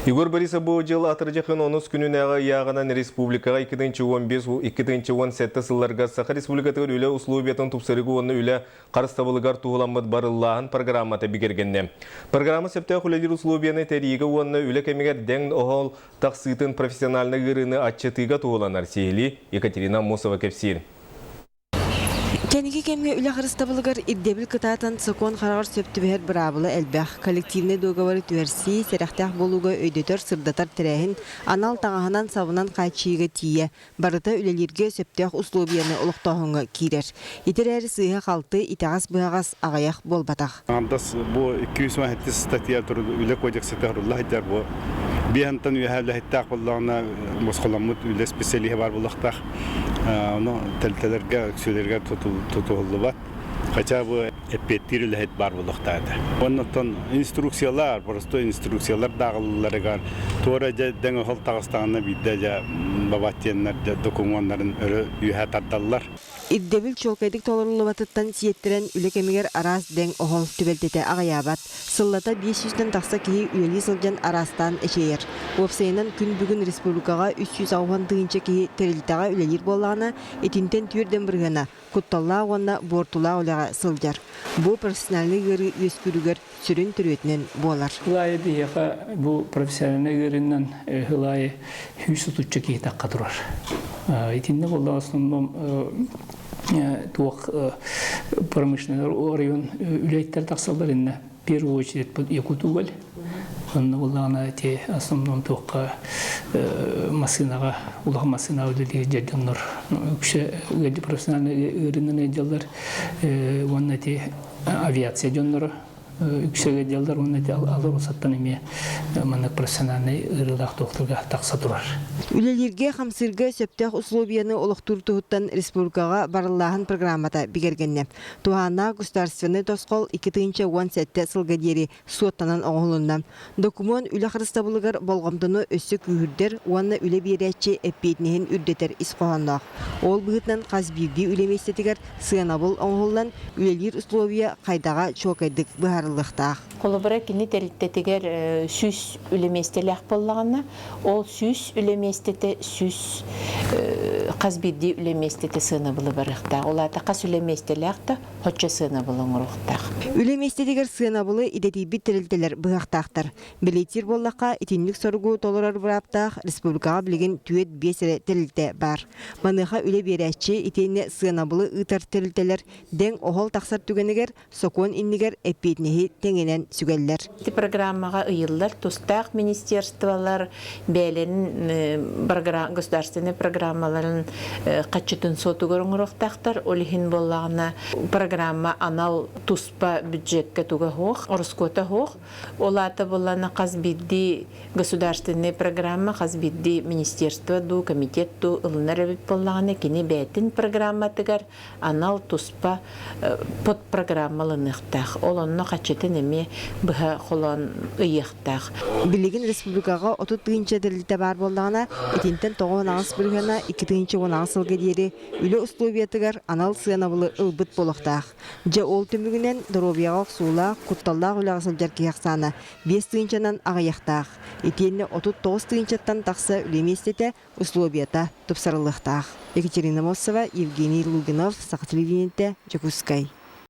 Игорь Борисов бұл жыл атыржақын 10 күнінәға яғынан республикаға 2-15-2-17 сылларға Саха республикатығыр үлі условиятын тұпсырығы оны үлі қарыстабылығар туғыламыд барылағын программаты бігергенне. Программа сәпті құлелер условияны тәрегі оны үлі кәмегер дәң оғыл тақсытын профессионалны ғырыны атчатыға туғыланар сейлі Екатерина Мосова кәпсир. Кәнеге кәмге үлі қарыстабылығыр иддебіл кытатын сокон қарағыр сөптібер бірабылы әлбәқ. Коллективный договары түверси сәрәқтәқ болуға өйдетер сырдатар тірәхін анал тағағынан сабынан қайчыйға тие. Барыта үлелерге сөптәқ условияны ұлықтағыңға кейрер. Етер әрі сыйға қалты итағас бұғағас ағаяқ болбатақ. Андас бұл 217 статья тұрды үлі кодексы тағырылла хайдар бұл. Бейхантан үйәлі хайттақ болағына мұсқыламыд үлі специалиға бар болақтақ. Тәлтәлерге, өкселерге тұтылы бат. Қача бұл әппеттер үлі хайт бар болақтады. Оннан инструкциялар, просто инструкциялар дағылыларыға туара дәңі қол тағыстағына бейді бабаттенлер, документарын өрі үйә тардалылар. Иддебіл чолкайдық толырылы батыттан сиеттерен үлі кемегер арас дәң оғыл түбелдеті ағаябат. Сыллата 500-тен тақса кейі үлі сылжан арастан әшейер. Опсайынан күн бүгін республикаға 360 тығынча кейі тәрілтаға үлелер болағына етінтен түйірден біргена, құтталла оғанна бортула олаға сылжар. Бұл профессиональны ғыры өскүрігер сүрін түретінен болар. Хылайы бейеға бұл профессиональны ғырынан хылайы хүйсі тұтча кейі таққа тұрар. Етінде болда основном туақ промышленный район үләйттер тақсалдар инна в первую очередь под Якутугаль. Онны болдағына те основном туаққа масынаға, улаға масына өділі жадjonlar. Үкші өді профессиональный ғырынан әджалдар, онны те авиация жонлары. Үкшеге делдар оны алыр осаттан еме мұны профессиональный ұрылақ доқтырға тақса тұрар. Үлелерге қамсырға сөптәқ условияны олықтыр тұғыттан республикаға барылағын программата бігергенне. Туғана государственный тосқол 2017 сылға дері суоттанан оғылында. Документ үлі қырыстабылығыр болғамдыны өссі күйірдер, оны үлі берәтші әппетінен үрдетер исқоғанлақ. Ол бұғытнан қазбирді үлеместетігер сығанабыл оғылдан үлелер условия қайдаға чоқайдық бұғар. Қолыбыра кені тәріттетігер сүс үлеместелек болағына, ол сүс үлеместеті сүс қазбедді үлеместеті сыны бұлы барықта. Олата қас үлеместелекті хотча сыны бұлың ұрықтақ. Үлеместетігер сыны бұлы идетейбі тірілтелер бұғақтақтыр. Білетер болаққа етінлік сорғы толырар бұраптақ республикаға білген түйет бесірі тірілте бар. Маныға үле берәтші етені сыны бұлы ұтар тірілтелер дәң оғыл тақсар түгенігер сокон иннігер әппетіне теңенен сүгеллер. Программаға ұйылар, тұстақ министерстволар бәлін государственный программаларын қатшытын соту көріңіріқтақтар. Олихин болағына программа анал тұспа бюджетке туға хоқ, орыскота хоқ. Олаты болағына қазбидді государственный программа, қазбидді министерство ду, комитет ду, ұлынар әбіп болағына кені бәтін программа тігар анал тұспа под программалынықтақ. Олонны қатшытын әме бұға қолан ұйықтақ. Білеген республикаға 30 тығынча дәрілті бар болдағына, етентен 9 біргена 2-10 сылғы дері үлі условиятығар анал сыянабылы ұлбыт болықтақ. Жа ол түмігінен дұробияғақ суыла құтталлақ үліға сылжар кейақсаны 5 тығынчанан ағаяқтақ. Етеніне 39 тығынчаттан тақсы үлеместеті условията тұпсарылықтақ. Екатерина Мосова, Евгений Лугинов, Сақа телевидениеті, Жакускай.